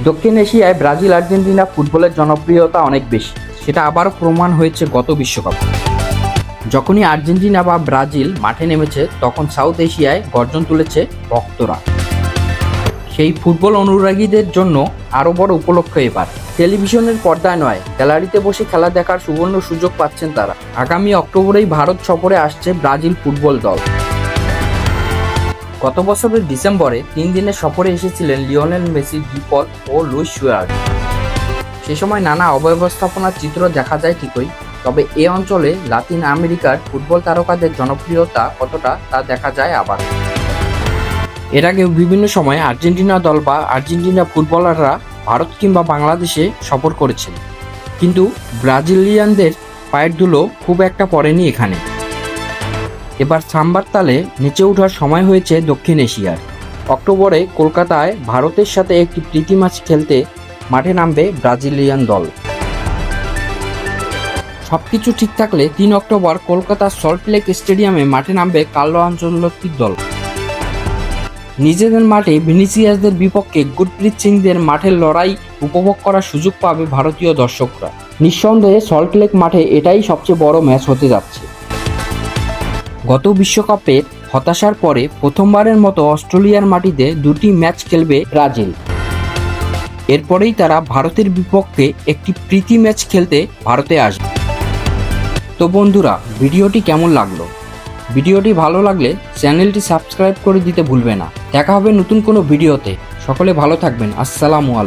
দক্ষিণ এশিয়ায় Brazil Argentina ফুটবলের জনপ্রিয়তা অনেক বেশি, সেটা আবারও প্রমাণ হয়েছে গত বিশ্বকাপে। যখনই আর্জেন্টিনা বা ব্রাজিল মাঠে নেমেছে তখন সাউথ এশিয়ায় গর্জন তুলেছে ভক্তরা। সেই ফুটবল অনুরাগীদের জন্য আরও বড় উপলক্ষ এবার টেলিভিশনের পর্দায় নয়, গ্যালারিতে বসে খেলা দেখার সুবর্ণ সুযোগ পাচ্ছেন তারা। আগামী অক্টোবরেই ভারত সফরে আসছে ব্রাজিল ফুটবল দল। গত বছরের ডিসেম্বরে 3 দিনের সফরে এসেছিলেন লিওনেল মেসি, ডিপল ও লুইস সুয়ারেজ। সে সময় নানা অব্যবস্থাপনার চিত্র দেখা যায় ঠিকই, তবে এ অঞ্চলে লাতিন আমেরিকার ফুটবল তারকাদের জনপ্রিয়তা কতটা তা দেখা যায় আবার। এর আগেও বিভিন্ন সময়ে আর্জেন্টিনা দল বা আর্জেন্টিনা ফুটবলাররা ভারত কিংবা বাংলাদেশে সফর করেছেন, কিন্তু ব্রাজিলিয়ানদের পায়ের ধুলো খুব একটা পড়েনি এখানে। এবার সাম্বার তালে নিচে ওঠার সময় হয়েছে দক্ষিণ এশিয়ার। অক্টোবরে কলকাতায় ভারতের সাথে একটি প্রীতি ম্যাচ খেলতে মাঠে নামবে ব্রাজিলিয়ান দল। সবকিছু ঠিক থাকলে 3 অক্টোবর কলকাতার সল্টলেক স্টেডিয়ামে মাঠে নামবে কার্লো আনচেলত্তির দল। নিজেদের মাঠে ভিনিসিয়াসদের বিপক্ষে গুরপ্রীত সিংদের মাঠের লড়াই উপভোগ করার সুযোগ পাবে ভারতীয় দর্শকরা। নিঃসন্দেহে সল্টলেক মাঠে এটাই সবচেয়ে বড় ম্যাচ হতে যাচ্ছে। গত বিশ্বকাপের হতাশার পরে প্রথমবারের মতো অস্ট্রেলিয়ার মাটিতে 2টি ম্যাচ খেলবে ব্রাজিল। এরপরেই তারা ভারতের বিপক্ষে একটি প্রীতি ম্যাচ খেলতে ভারতে আসবে। তো বন্ধুরা, ভিডিওটি কেমন লাগলো? ভিডিওটি ভালো লাগলে চ্যানেলটি সাবস্ক্রাইব করে দিতে ভুলবে না। দেখা হবে নতুন কোনো ভিডিওতে। সকলে ভালো থাকবেন। আসসালামু আলাইকুম।